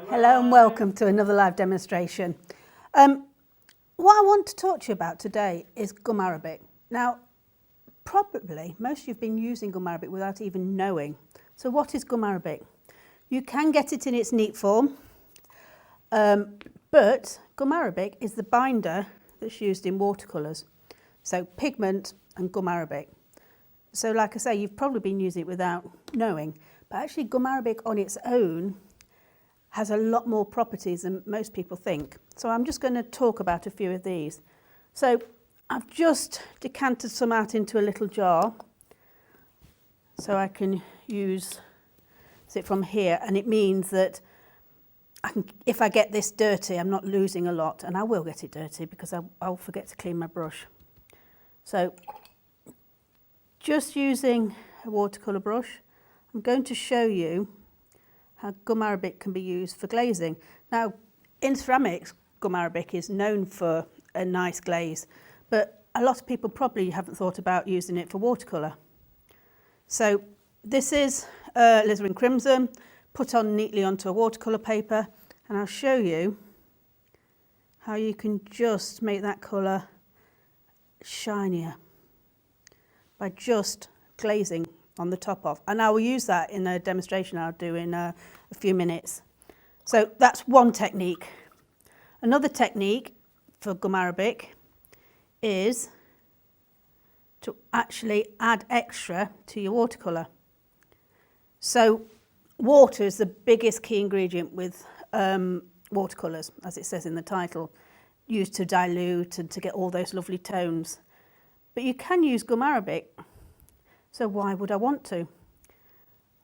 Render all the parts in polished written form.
Hello and welcome to another live demonstration. What I want to talk to you about today is gum arabic. Now, probably most of you have been using gum arabic without even knowing. So what is gum arabic? You can get it in its neat form, but gum arabic is the binder that's used in watercolours. So pigment and gum arabic. So like I say, you've probably been using it without knowing, but actually gum arabic on its own has a lot more properties than most people think. So I'm just going to talk about a few of these. So I've just decanted some out into a little jar so I can use it from here, and it means that if I get this dirty, I'm not losing a lot, and I will get it dirty because I'll forget to clean my brush. So just using a watercolour brush, I'm going to show you how gum arabic can be used for glazing. Now, in ceramics, gum arabic is known for a nice glaze, but a lot of people probably haven't thought about using it for watercolour. So this is alizarin crimson, put on neatly onto a watercolour paper, and I'll show you how you can just make that colour shinier by just glazing on the top of. And I will use that in a demonstration I'll do in a few minutes. So that's one technique. Another technique for gum arabic is to actually add extra to your watercolour. So water is the biggest key ingredient with watercolours, as it says in the title, used to dilute and to get all those lovely tones. But you can use gum arabic. So why would I want to?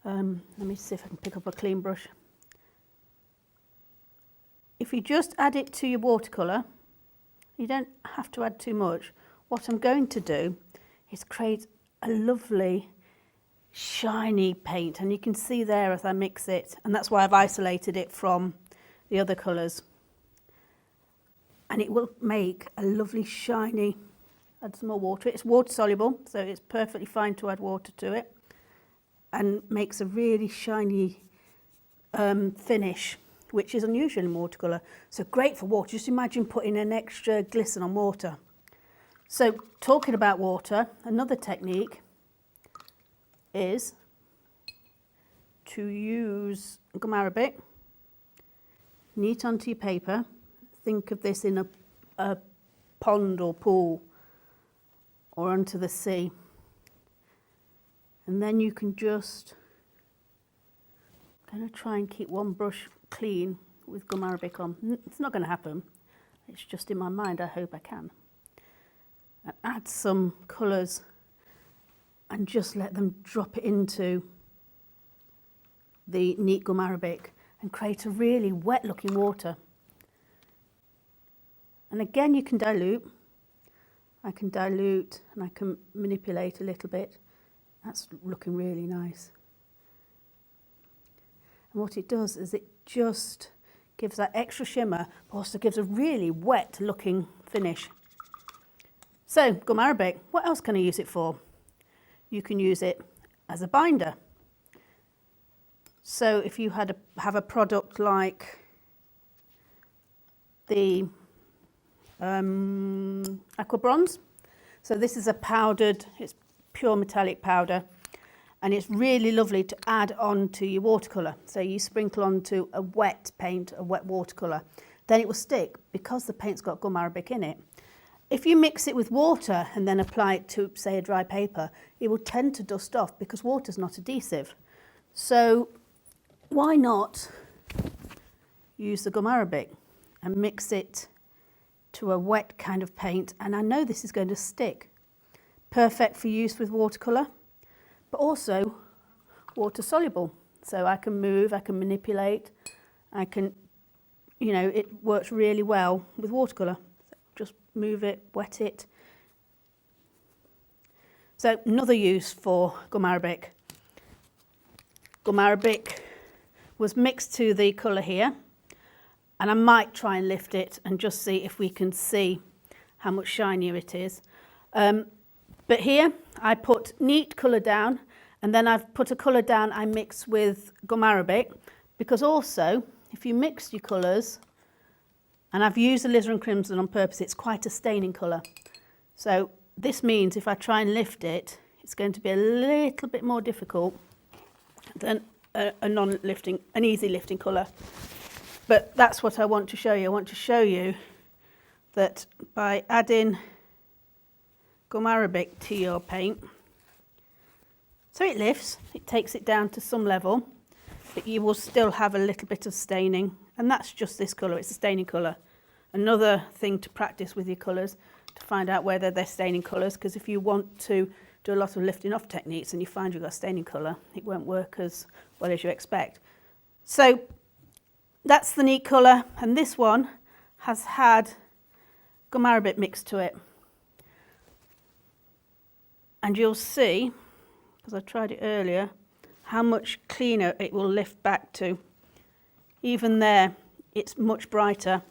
Let me see if I can pick up a clean brush. If you just add it to your watercolour, you don't have to add too much. What I'm going to do is create a lovely shiny paint, and you can see there as I mix it, and that's why I've isolated it from the other colours. And it will make a lovely shiny. Add some more water. It's water soluble, so it's perfectly fine to add water to it, and makes a really shiny finish, which is unusual in watercolour. So great for water. Just imagine putting an extra glisten on water. So talking about water, another technique is to use gum arabic, neat onto your paper. Think of this in a pond or pool, or onto the sea. And then you can just try and keep one brush clean with gum arabic on. It's not going to happen. It's just in my mind. I hope I can. And add some colours and just let them drop it into the neat gum arabic and create a really wet looking water. And again, you can dilute. I can dilute and I can manipulate a little bit. That's looking really nice. And what it does is it just gives that extra shimmer, but also gives a really wet looking finish. So, gum arabic, what else can I use it for? You can use it as a binder. So if you have a product like the aqua bronze. So this is a powdered, it's pure metallic powder, and it's really lovely to add on to your watercolour. So you sprinkle onto a wet paint, a wet watercolour, then it will stick because the paint's got gum arabic in it. If you mix it with water and then apply it to, say, a dry paper, it will tend to dust off because water's not adhesive. So why not use the gum arabic and mix it to a wet kind of paint, and I know this is going to stick. Perfect for use with watercolour, but also water soluble. So I can move, I can manipulate, I can, it works really well with watercolour. So just move it, wet it. So another use for gum arabic. Gum arabic was mixed to the colour here. And I might try and lift it and just see if we can see how much shinier it is. But here I put neat colour down, and then I've put a colour down I mix with gum arabic, because also if you mix your colours, and I've used alizarin crimson on purpose, it's quite a staining colour. So this means if I try and lift it, it's going to be a little bit more difficult than a non-lifting, an easy lifting colour. But that's what I want to show you. I want to show you that by adding gum arabic to your paint, so it lifts, it takes it down to some level, but you will still have a little bit of staining, and that's just this colour, it's a staining colour. Another thing to practice with your colours, to find out whether they're staining colours, because if you want to do a lot of lifting off techniques and you find you've got a staining colour, it won't work as well as you expect. So that's the neat colour, and this one has had gum arabic mixed to it. And you'll see, because I tried it earlier, how much cleaner it will lift back to. Even there, it's much brighter.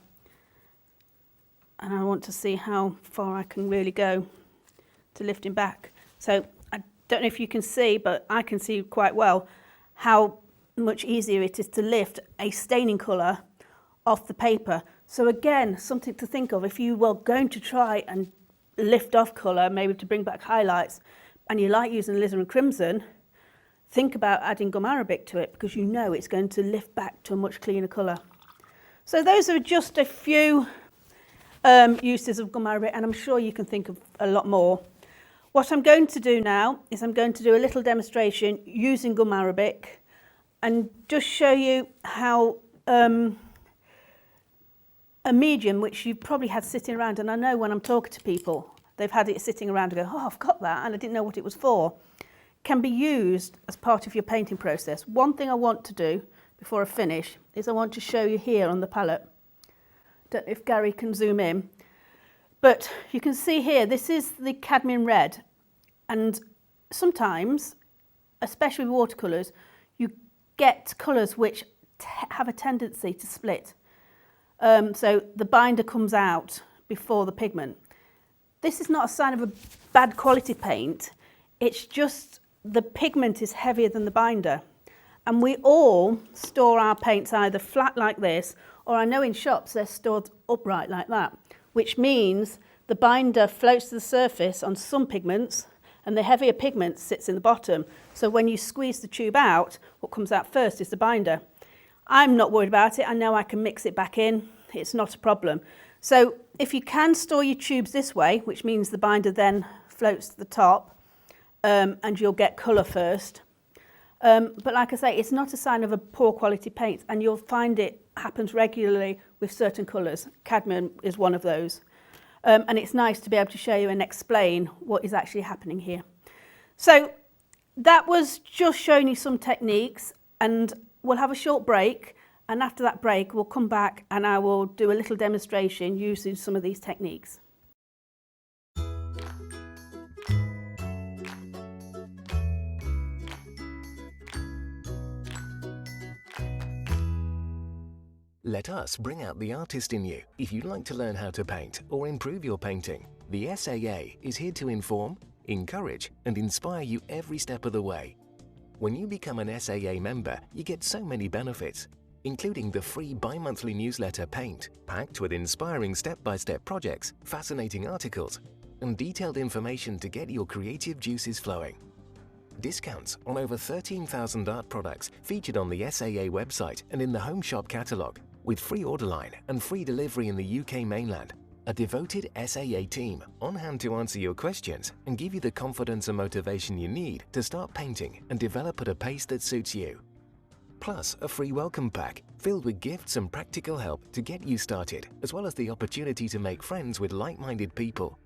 And I want to see how far I can really go to lifting back. So I don't know if you can see, but I can see quite well how much easier it is to lift a staining colour off the paper. So again, something to think of if you were going to try and lift off colour, maybe to bring back highlights, and you like using alizarin crimson, think about adding gum arabic to it, because you know it's going to lift back to a much cleaner colour. So those are just a few uses of gum arabic, and I'm sure you can think of a lot more. What I'm going to do now is I'm going to do a little demonstration using gum arabic and just show you how a medium which you've probably had sitting around, and I know when I'm talking to people, they've had it sitting around and go, oh, I've got that, and I didn't know what it was for, can be used as part of your painting process. One thing I want to do before I finish is I want to show you here on the palette. Don't know if Gary can zoom in, but you can see here, this is the cadmium red, and sometimes, especially with watercolours, you get colours which have a tendency to split. So the binder comes out before the pigment. This is not a sign of a bad quality paint, it's just the pigment is heavier than the binder. And we all store our paints either flat like this, or I know in shops they're stored upright like that, which means the binder floats to the surface on some pigments and the heavier pigment sits in the bottom. So when you squeeze the tube out, what comes out first is the binder. I'm not worried about it, I know I can mix it back in, it's not a problem. So if you can store your tubes this way, which means the binder then floats to the top, and you'll get colour first. But like I say, it's not a sign of a poor quality paint, and you'll find it happens regularly with certain colours. Cadmium is one of those. And it's nice to be able to show you and explain what is actually happening here. So that was just showing you some techniques, and we'll have a short break, and after that break we'll come back and I will do a little demonstration using some of these techniques. Let us bring out the artist in you. If you'd like to learn how to paint or improve your painting, the SAA is here to inform, encourage and inspire you every step of the way. When you become an SAA member, you get so many benefits, including the free bi-monthly newsletter Paint, packed with inspiring step-by-step projects, fascinating articles, and detailed information to get your creative juices flowing. Discounts on over 13,000 art products featured on the SAA website and in the Home Shop catalogue, with free order line and free delivery in the UK mainland. A devoted SAA team on hand to answer your questions and give you the confidence and motivation you need to start painting and develop at a pace that suits you. Plus, a free welcome pack filled with gifts and practical help to get you started, as well as the opportunity to make friends with like-minded people.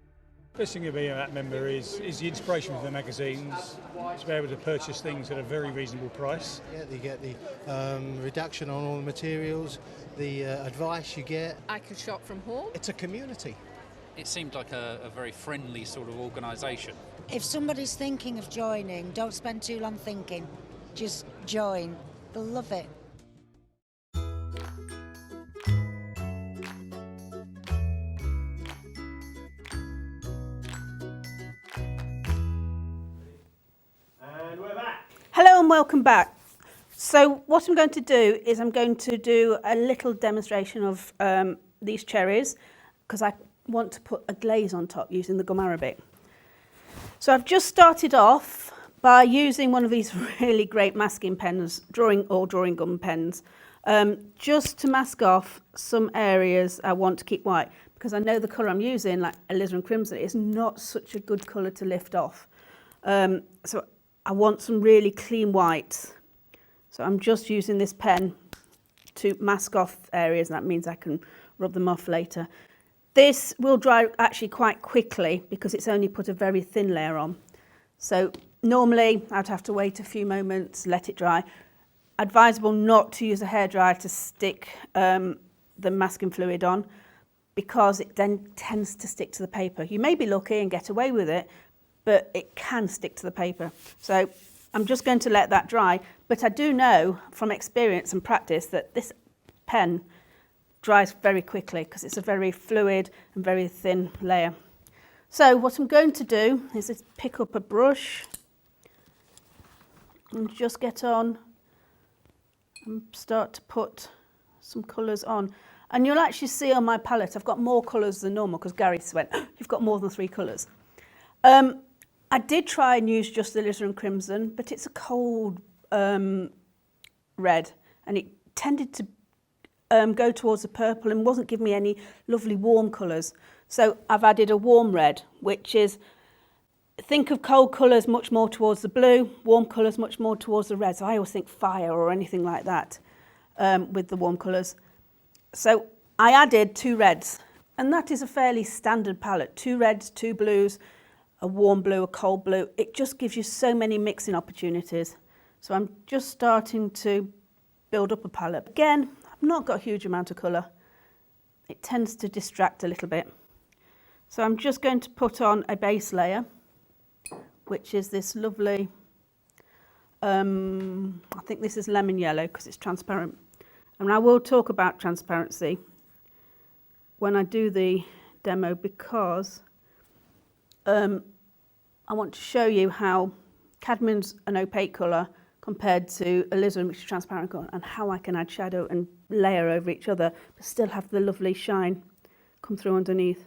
Best thing of being a member is the inspiration from the magazines, to be able to purchase things at a very reasonable price. Yeah, you get the reduction on all the materials, the advice you get. I could shop from home. It's a community. It seemed like a very friendly sort of organisation. If somebody's thinking of joining, don't spend too long thinking. Just join. They'll love it. Hello and welcome back. So what I'm going to do is I'm going to do a little demonstration of these cherries because I want to put a glaze on top using the gum arabic. So I've just started off by using one of these really great masking pens, drawing gum pens, just to mask off some areas I want to keep white, because I know the colour I'm using, like alizarin crimson, is not such a good colour to lift off. So I want some really clean whites. So I'm just using this pen to mask off areas, and that means I can rub them off later. This will dry actually quite quickly because it's only put a very thin layer on. So normally I'd have to wait a few moments, let it dry. Advisable not to use a hairdryer to stick the masking fluid on, because it then tends to stick to the paper. You may be lucky and get away with it, but it can stick to the paper. So I'm just going to let that dry, but I do know from experience and practice that this pen dries very quickly because it's a very fluid and very thin layer. So what I'm going to do is just pick up a brush and just get on and start to put some colours on. And you'll actually see on my palette I've got more colours than normal because Gary went, you've got more than 3 colours. I did try and use just the alizarin crimson, but it's a cold red, and it tended to go towards the purple and wasn't giving me any lovely warm colours. So I've added a warm red, which is, think of cold colours much more towards the blue, warm colours much more towards the red. So I always think fire or anything like that with the warm colours. So I added 2 reds, and that is a fairly standard palette. 2 reds, 2 blues, a warm blue, a cold blue. It just gives you so many mixing opportunities. So I'm just starting to build up a palette. Again, I've not got a huge amount of colour. It tends to distract a little bit. So I'm just going to put on a base layer, which is this lovely, I think this is lemon yellow because it's transparent. And I will talk about transparency when I do the demo, because I want to show you how cadmium's an opaque colour compared to alizarin, which is transparent colour, and how I can add shadow and layer over each other but still have the lovely shine come through underneath.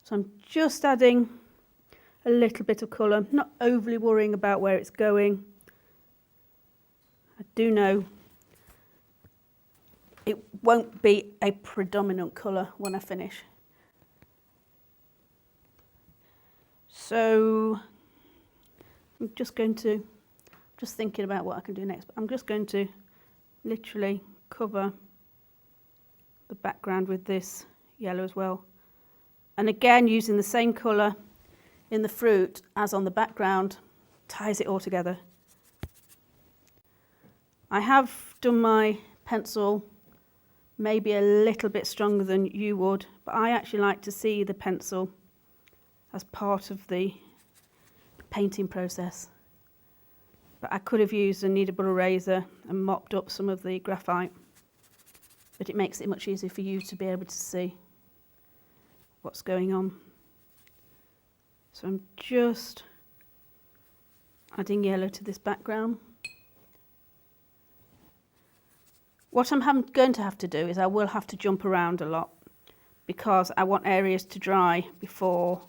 So I'm just adding a little bit of colour, not overly worrying about where it's going. I do know it won't be a predominant colour when I finish. So I'm just thinking about what I can do next. But I'm just going to literally cover the background with this yellow as well. And again, using the same colour in the fruit as on the background, ties it all together. I have done my pencil maybe a little bit stronger than you would, but I actually like to see the pencil as part of the painting process. But I could have used a kneadable eraser and mopped up some of the graphite, but it makes it much easier for you to be able to see what's going on. So I'm just adding yellow to this background. What I'm going to have to do is I will have to jump around a lot because I want areas to dry before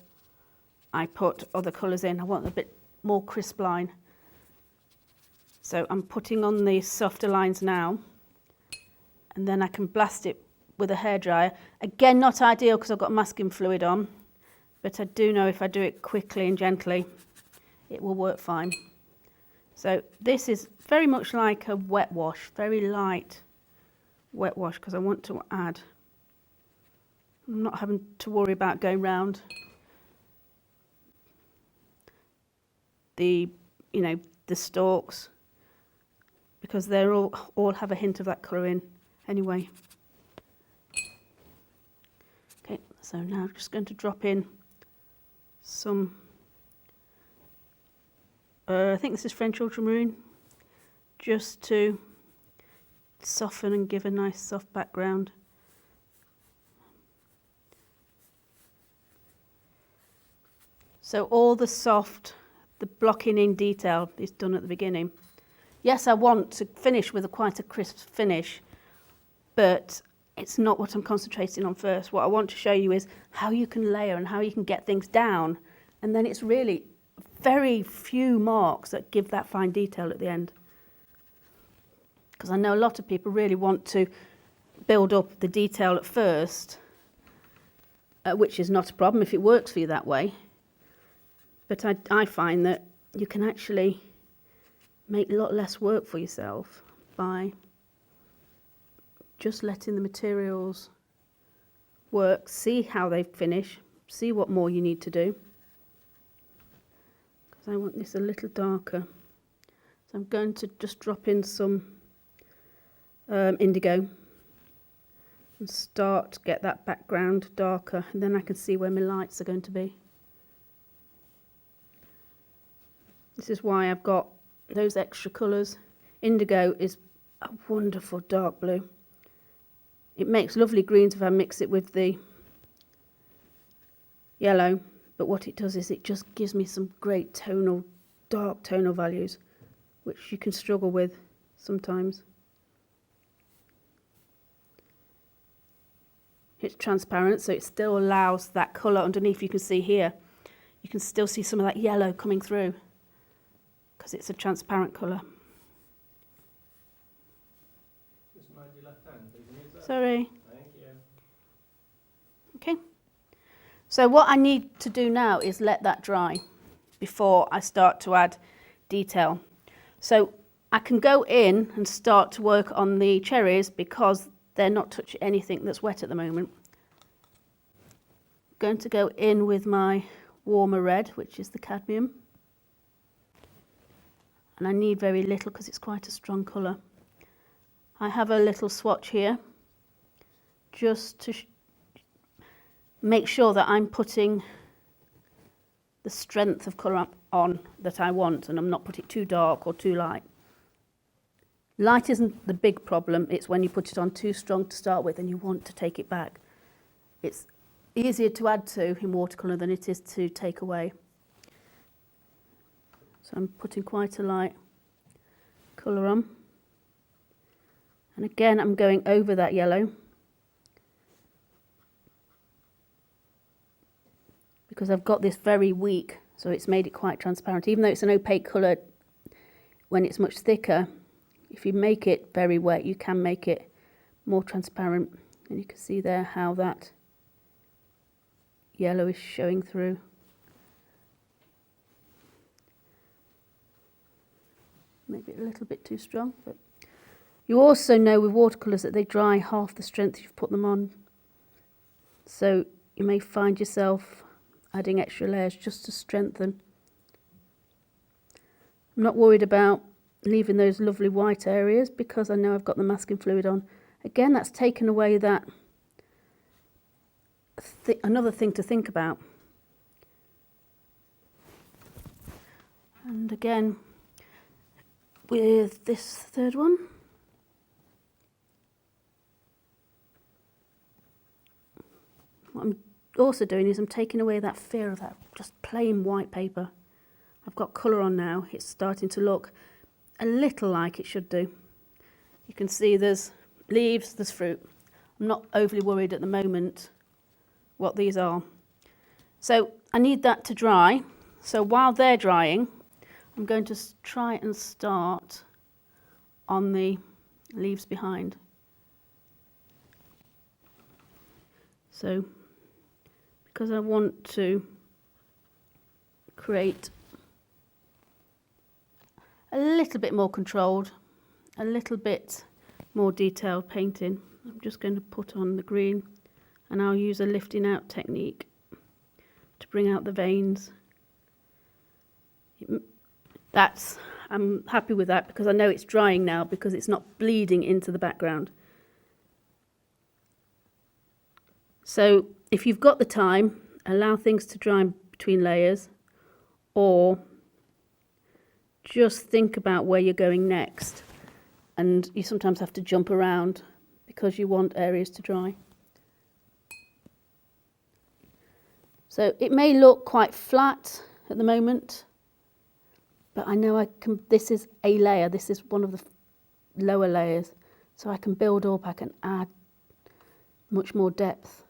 I put other colours in. I want a bit more crisp line. So I'm putting on the softer lines now, and then I can blast it with a hairdryer. Again, not ideal because I've got masking fluid on, but I do know if I do it quickly and gently, it will work fine. So this is very much like a wet wash, very light wet wash, because I want to add, I'm not having to worry about going round the stalks, because they're all have a hint of that colour in anyway. Okay, so now I'm just going to drop in some, I think this is French ultramarine, just to soften and give a nice soft background. So all the blocking in detail is done at the beginning. Yes, I want to finish with quite a crisp finish, but it's not what I'm concentrating on first. What I want to show you is how you can layer and how you can get things down, and then it's really very few marks that give that fine detail at the end. Because I know a lot of people really want to build up the detail at first, which is not a problem if it works for you that way. But I find that you can actually make a lot less work for yourself by just letting the materials work, see how they finish, see what more you need to do. Because I want this a little darker. So I'm going to just drop in some indigo and start to get that background darker, and then I can see where my lights are going to be. This is why I've got those extra colours. Indigo is a wonderful dark blue. It makes lovely greens if I mix it with the yellow, but what it does is it just gives me some great tonal, dark tonal values, which you can struggle with sometimes. It's transparent, so it still allows that colour underneath. You can see here, you can still see some of that yellow coming through because it's a transparent colour. Just mind your left hand, please, Anita. Sorry. Thank you. Okay. So what I need to do now is let that dry before I start to add detail. So I can go in and start to work on the cherries because they're not touching anything that's wet at the moment. I'm going to go in with my warmer red, which is the cadmium. And I need very little because it's quite a strong colour. I have a little swatch here just to make sure that I'm putting the strength of colour on that I want, and I'm not putting it too dark or too light. Light isn't the big problem, it's when you put it on too strong to start with and you want to take it back. It's easier to add to in watercolour than it is to take away. So I'm putting quite a light colour on. And again, I'm going over that yellow because I've got this very weak, so it's made it quite transparent. Even though it's an opaque colour, when it's much thicker, if you make it very wet, you can make it more transparent. And you can see there how that yellow is showing through. Maybe a little bit too strong, but you also know with watercolours that they dry half the strength you've put them on. So you may find yourself adding extra layers just to strengthen. I'm not worried about leaving those lovely white areas because I know I've got the masking fluid on. Again, that's taken away that another thing to think about. And again, with this third one, what I'm also doing is I'm taking away that fear of that just plain white paper. I've got colour on now. It's starting to look a little like it should do. You can see there's leaves, there's fruit. I'm not overly worried at the moment what these are. So I need that to dry. So while they're drying, I'm going to try and start on the leaves behind. So because I want to create a little bit more controlled, a little bit more detailed painting, I'm just going to put on the green, and I'll use a lifting out technique to bring out the veins. I'm happy with that because I know it's drying now because it's not bleeding into the background. So if you've got the time, allow things to dry between layers, or just think about where you're going next. And you sometimes have to jump around because you want areas to dry. So it may look quite flat at the moment, but I know I can, this is a layer, this is one of the lower layers, so I can build up, I can add much more depth.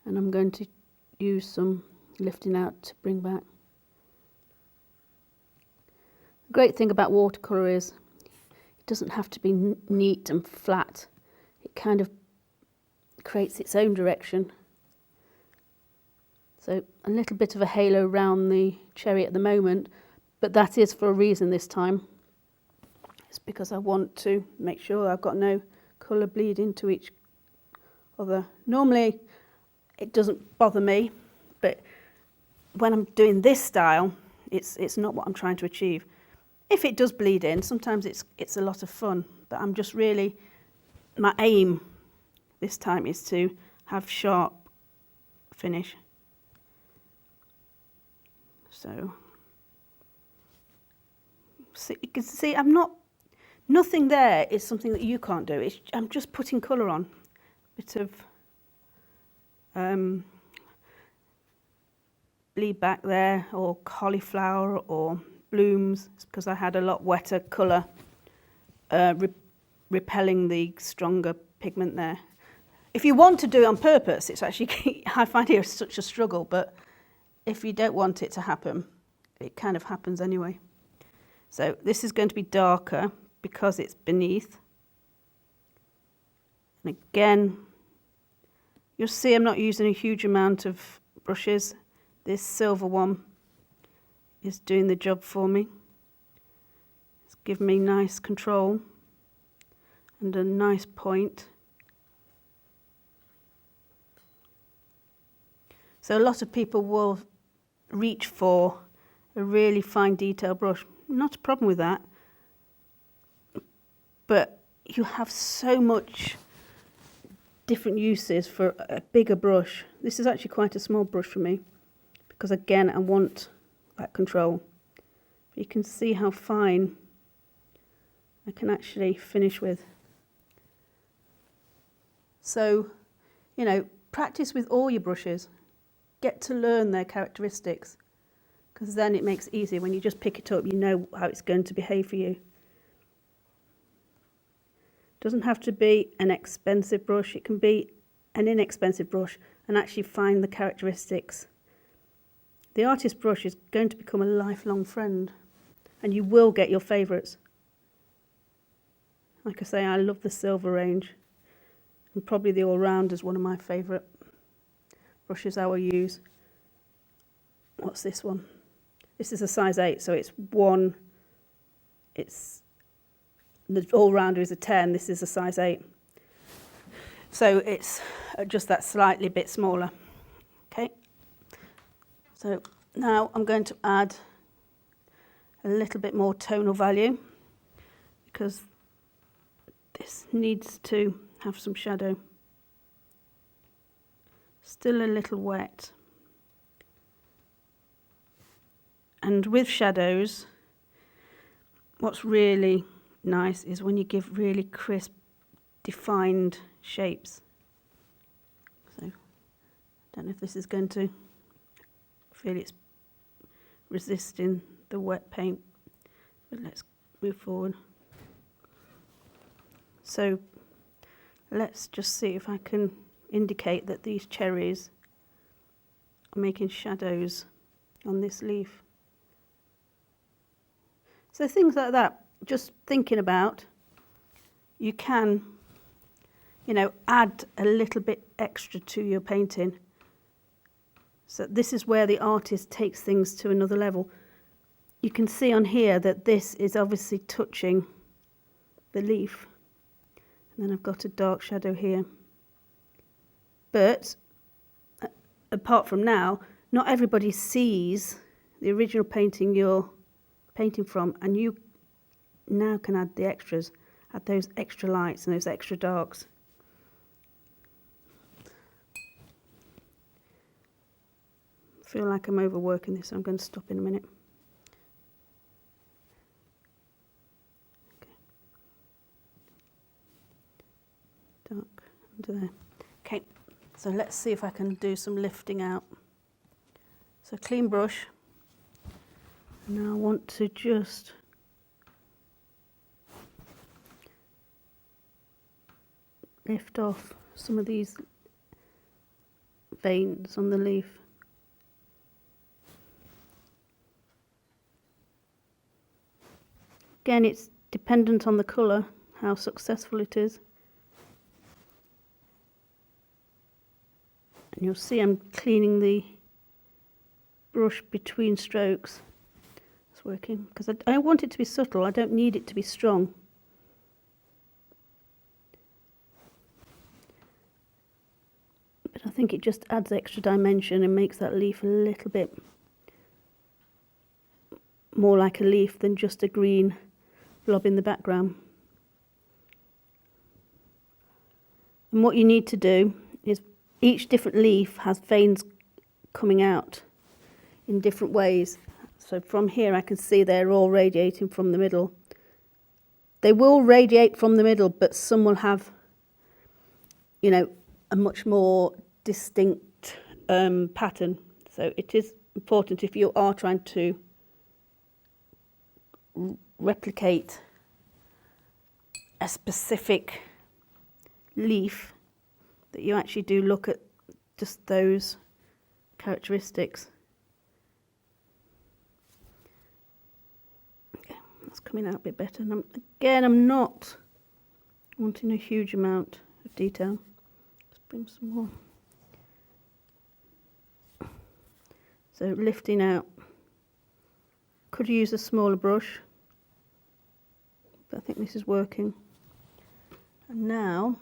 And I'm going to use some lifting out to bring back. The great thing about watercolour is it doesn't have to be neat and flat. It kind of creates its own direction. So a little bit of a halo around the cherry at the moment, but that is for a reason this time. It's because I want to make sure I've got no colour bleed into each other. Normally it doesn't bother me, but when I'm doing this style, it's not what I'm trying to achieve. If it does bleed in, sometimes it's a lot of fun, but I'm just really, my aim this time is to have sharp finish. So, you can see nothing there is something that you can't do. I'm just putting colour on. A bit of bleed back there, or cauliflower, or blooms, because I had a lot wetter colour repelling the stronger pigment there. If you want to do it on purpose, it's actually, I find it such a struggle, but if you don't want it to happen, it kind of happens anyway. So this is going to be darker because it's beneath. And again, you'll see I'm not using a huge amount of brushes. This silver one is doing the job for me. It's giving me nice control and a nice point. So a lot of people will reach for a really fine detail brush. Not a problem with that, but you have so much different uses for a bigger brush. This is actually quite a small brush for me, because again I want that control. You can see how fine I can actually finish with. So, you know, practice with all your brushes. Get to learn their characteristics, because then it makes it easier. When you just pick it up, you know how it's going to behave for you. It doesn't have to be an expensive brush. It can be an inexpensive brush and actually find the characteristics. The artist brush is going to become a lifelong friend, and you will get your favourites. Like I say, I love the silver range, and probably the all-round is one of my favourite brushes I will use. What's this one? This is a size 8, so it's the all-rounder is a 10, this is a size 8. So it's just that slightly bit smaller. Okay. So now I'm going to add a little bit more tonal value, because this needs to have some shadow. Still a little wet. And with shadows, what's really nice is when you give really crisp, defined shapes. So, I don't know if this is going to feel it's resisting the wet paint, but let's move forward. So, let's just see if I can indicate that these cherries are making shadows on this leaf. So things like that, just thinking about, you can, you know, add a little bit extra to your painting. So this is where the artist takes things to another level. You can see on here that this is obviously touching the leaf. And then I've got a dark shadow here. But apart from now, not everybody sees the original painting you're painting from, and you now can add the extras, add those extra lights and those extra darks. I feel like I'm overworking this, so I'm going to stop in a minute. Okay. Dark under there. Okay. So let's see if I can do some lifting out. So clean brush, Now I want to just lift off some of these veins on the leaf. Again, it's dependent on the colour, how successful it is. And you'll see I'm cleaning the brush between strokes. It's working, because I want it to be subtle, I don't need it to be strong. But I think it just adds extra dimension and makes that leaf a little bit more like a leaf than just a green blob in the background. And what you need to do is each different leaf has veins coming out in different ways. So from here I can see they're all radiating from the middle. They will radiate from the middle, but some will have, you know, a much more distinct pattern. So it is important, if you are trying to replicate a specific leaf, that you actually do look at just those characteristics. Okay, that's coming out a bit better. And I'm not wanting a huge amount of detail. Let's bring some more. So lifting out. Could use a smaller brush, but I think this is working. And now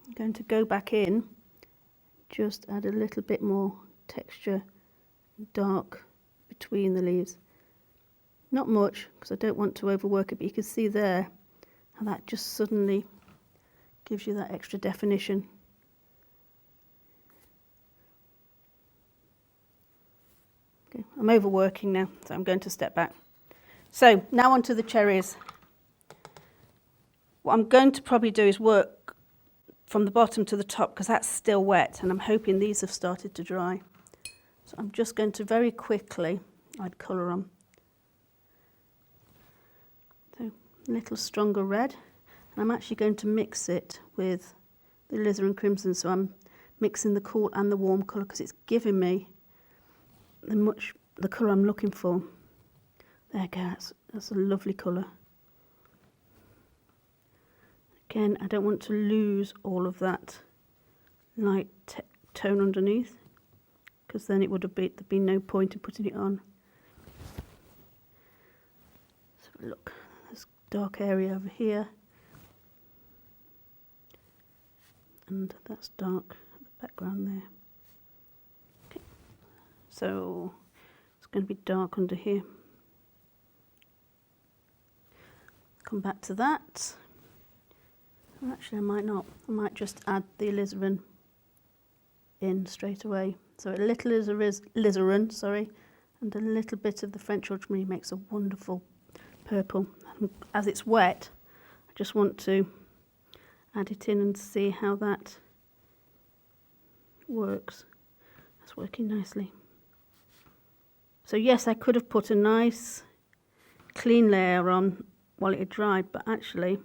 I'm going to go back in, just add a little bit more texture, dark between the leaves. Not much, because I don't want to overwork it, but you can see there how that just suddenly gives you that extra definition. Okay, I'm overworking now, so I'm going to step back. So now onto the cherries. What I'm going to probably do is work from the bottom to the top, because that's still wet, and I'm hoping these have started to dry. So I'm just going to very quickly add colour on. So a little stronger red, and I'm actually going to mix it with the alizarin crimson, so I'm mixing the cool and the warm colour, because it's giving me the colour I'm looking for. There you go, that's a lovely colour. Again, I don't want to lose all of that light tone underneath, because then there'd be no point in putting it on. So look, there's a dark area over here, and that's dark at the background there. Okay, so it's going to be dark under here. Come back to that. Actually, I might not. I might just add the alizarin in straight away. So a little alizarin, and a little bit of the French ultramarine makes a wonderful purple. And as it's wet, I just want to add it in and see how that works. That's working nicely. So yes, I could have put a nice clean layer on while it had dried, but actually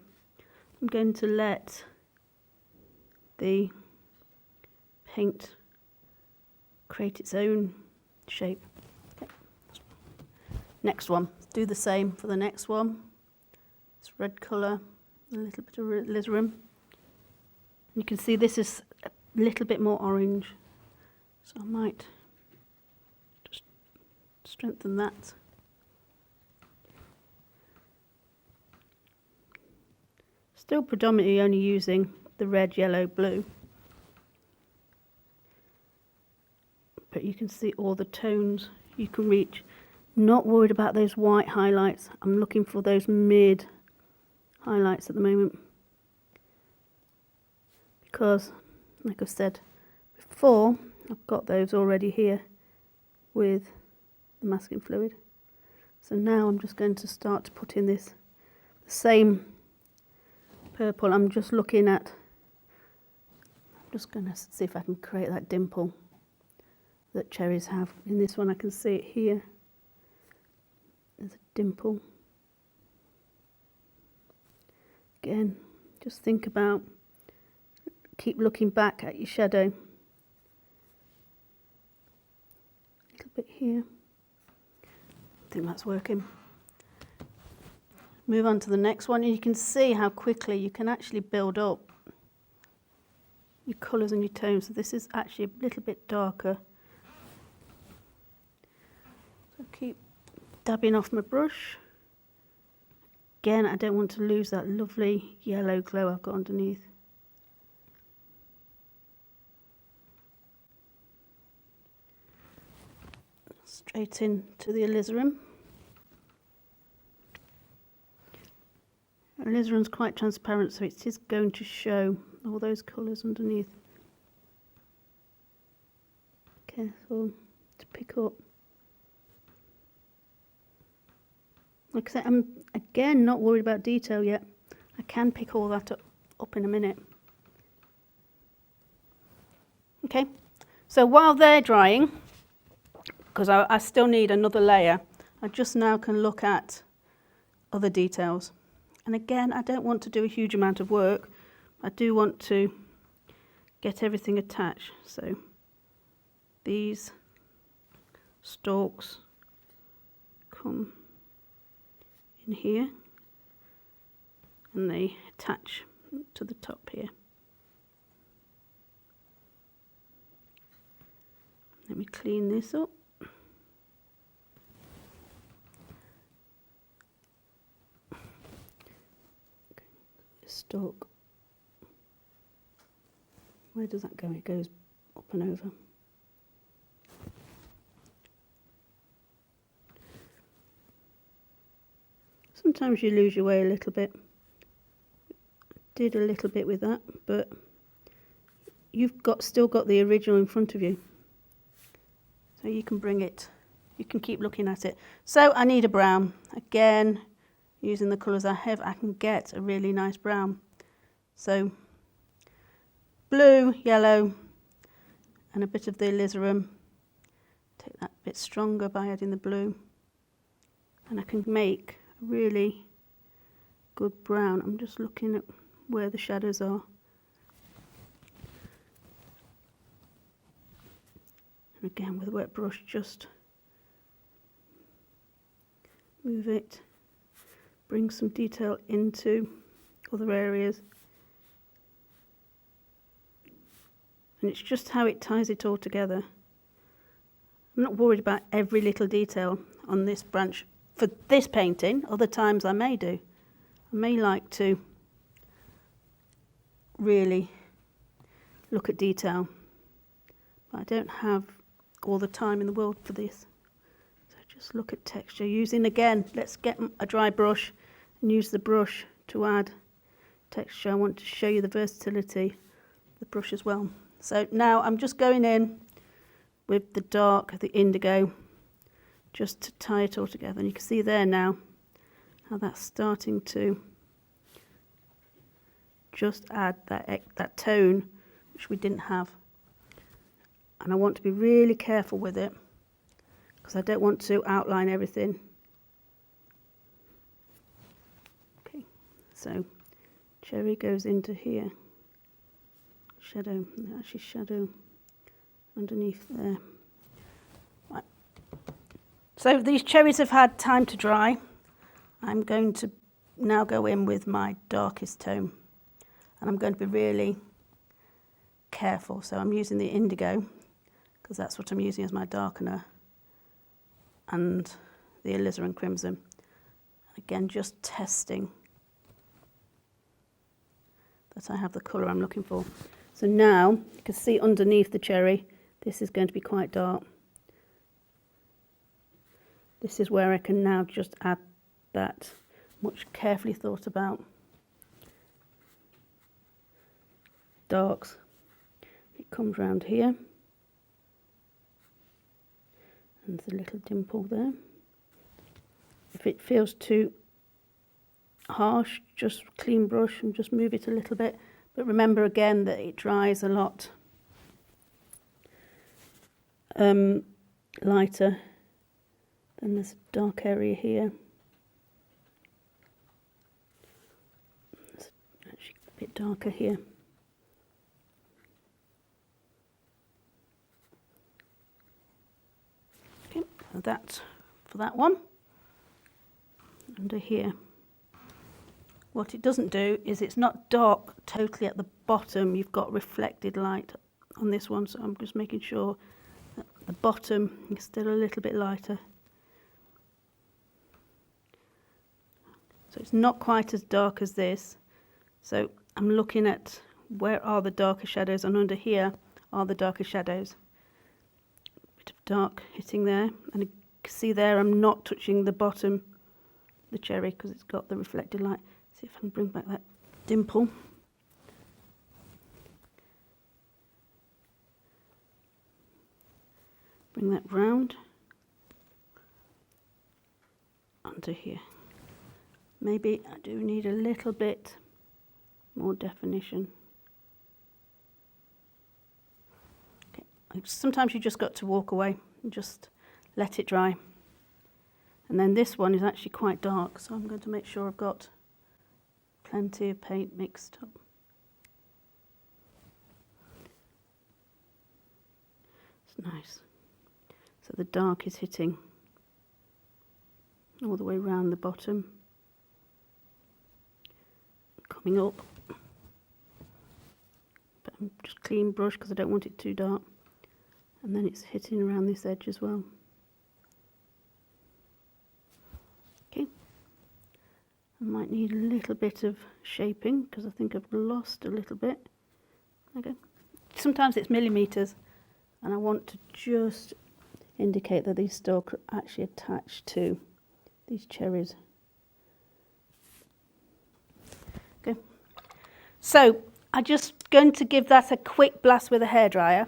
I'm going to let the paint create its own shape. Okay. Next one, do the same for the next one. It's red colour, a little bit of alizarin. You can see this is a little bit more orange, so I might just strengthen that. Still predominantly only using the red, yellow, blue. But you can see all the tones you can reach. Not worried about those white highlights. I'm looking for those mid highlights at the moment. Because, like I've said before, I've got those already here with the masking fluid. So now I'm just going to start to put in this same purple. I'm just going to see if I can create that dimple that cherries have. In this one I can see it here. dimple. Again, just think about, keep looking back at your shadow. A little bit here. I think that's working. Move on to the next one, and you can see how quickly you can actually build up your colours and your tones. So this is actually a little bit darker. So keep dabbing off my brush. Again, I don't want to lose that lovely yellow glow I've got underneath. Straight into the alizarin. Alizarin's quite transparent, so it is going to show all those colours underneath. Careful to pick up. Like I said, I'm again not worried about detail yet. I can pick all that up in a minute. Okay, so while they're drying, because I still need another layer, I just now can look at other details. And again, I don't want to do a huge amount of work. I do want to get everything attached. So these stalks come in here and they attach to the top here. Let me clean this up. Stalk. Where does that go? It goes up and over. Sometimes you lose your way a little bit. Did a little bit with that, but you've still got the original in front of you. So you can bring it, you can keep looking at it. So I need a brown. Again, using the colours I have, I can get a really nice brown. So blue, yellow, and a bit of the alizarin. Take that bit stronger by adding the blue. And I can make a really good brown. I'm just looking at where the shadows are. And again, with a wet brush, just move it. Bring some detail into other areas. And it's just how it ties it all together. I'm not worried about every little detail on this branch for this painting. Other times I may do. I may like to really look at detail, but I don't have all the time in the world for this. So just look at texture. Using, again, let's get a dry brush and use the brush to add texture. I want to show you the versatility of the brush as well. So now I'm just going in with the dark, the indigo, just to tie it all together. And you can see there now how that's starting to just add that tone which we didn't have. And I want to be really careful with it because I don't want to outline everything. Okay, so cherry goes into here. Shadow, actually shadow underneath there. Right. So these cherries have had time to dry. I'm going to now go in with my darkest tone. And I'm going to be really careful. So I'm using the indigo because that's what I'm using as my darkener, and the alizarin crimson. Again, just testing that I have the colour I'm looking for. So now you can see underneath the cherry, this is going to be quite dark. This is where I can now just add that much carefully thought about darks. It comes round here. And there's a little dimple there. If it feels too harsh, just clean brush and just move it a little bit. But remember again that it dries a lot lighter. Then there's a dark area here. darker here. Okay, so that's for that one. Under here. What it doesn't do is it's not dark totally at the bottom. You've got reflected light on this one, so I'm just making sure that the bottom is still a little bit lighter. So it's not quite as dark as this. So I'm looking at where are the darker shadows, and under here are the darker shadows. Bit of dark hitting there, and you can see there I'm not touching the bottom, the cherry, because it's got the reflected light. See if I can bring back that dimple. Bring that round onto here. Maybe I do need a little bit more definition. Okay. Sometimes you just got to walk away and just let it dry. And then this one is actually quite dark, so I'm going to make sure I've got plenty of paint mixed up. It's nice. So the dark is hitting all the way around the bottom, coming up. But I'm just clean brush because I don't want it too dark. And then it's hitting around this edge as well. Okay. I might need a little bit of shaping because I think I've lost a little bit. Okay. Sometimes it's millimeters, and I want to just indicate that these stalks are actually attached to these cherries. Okay. So I'm just going to give that a quick blast with a hairdryer,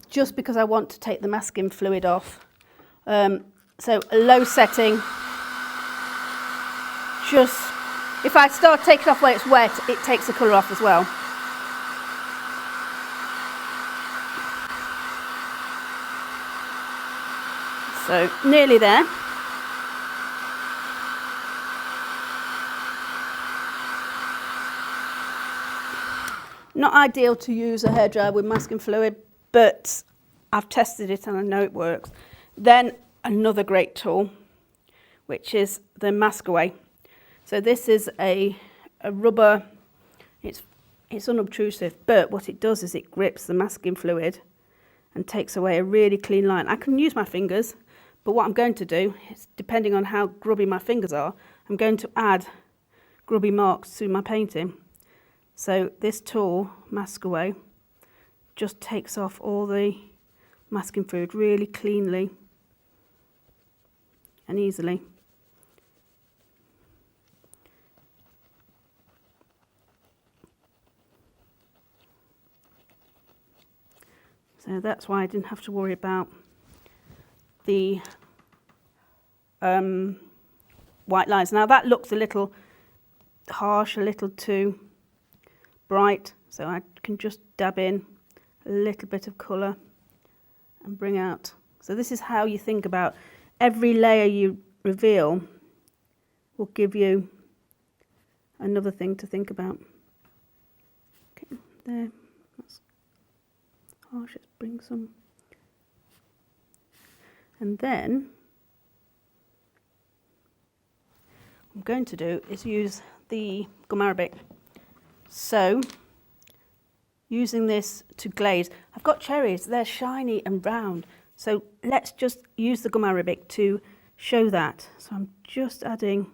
just because I want to take the masking fluid off. So a low setting. Just, if I start taking off where it's wet, it takes the colour off as well. So nearly there. Not ideal to use a hairdryer with masking fluid, but I've tested it and I know it works. Then another great tool, which is the Mask Away. So this is a rubber, it's unobtrusive, but what it does is it grips the masking fluid and takes away a really clean line. I can use my fingers, but what I'm going to do is, depending on how grubby my fingers are, I'm going to add grubby marks to my painting. So this tool, Mask Away, just takes off all the masking fluid really cleanly and easily. So that's why I didn't have to worry about the white lines. Now that looks a little harsh, a little too bright, so I can just dab in a little bit of colour and bring out. So this is how you think about every layer you reveal will give you another thing to think about. Okay, there. That's harsh. Let's bring some. And then what I'm going to do is use the gum arabic. So using this to glaze, I've got cherries, they're shiny and round. So let's just use the gum arabic to show that. So I'm just adding,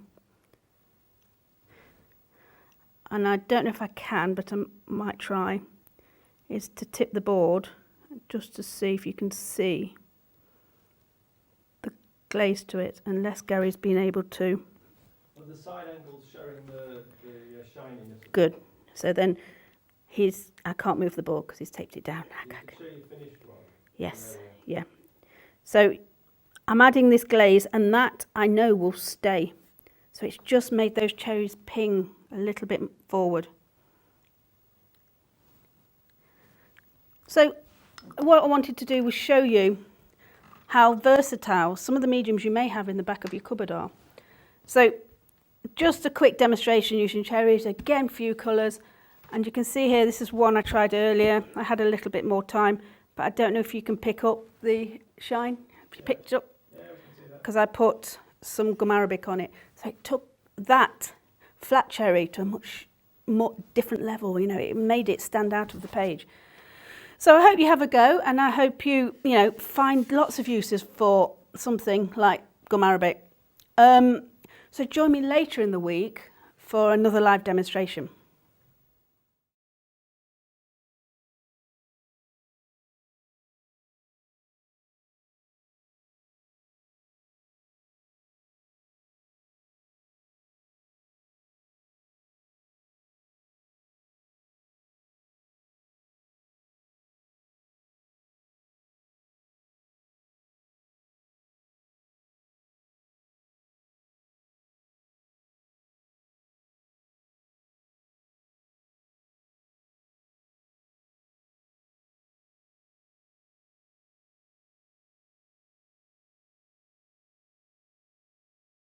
and I don't know if I can, but I might try, is to tip the board just to see if you can see the glaze to it, unless Gary's been able to. Well, the side angle's showing the shininess. Good. So then I can't move the board because he's taped it down. You can show your finished one. Yes, yeah. So I'm adding this glaze, and that I know will stay. So it's just made those cherries ping a little bit forward. So what I wanted to do was show you how versatile some of the mediums you may have in the back of your cupboard are. So just a quick demonstration using cherries, again few colours, and you can see here this is one I tried earlier. I had a little bit more time, but I don't know if you can pick up the shine. Have you picked it up? Because I put some gum arabic on it, so it took that flat cherry to a much more different level. You know, it made it stand out of the page. So I hope you have a go, and I hope you find lots of uses for something like gum arabic. So join me later in the week for another live demonstration.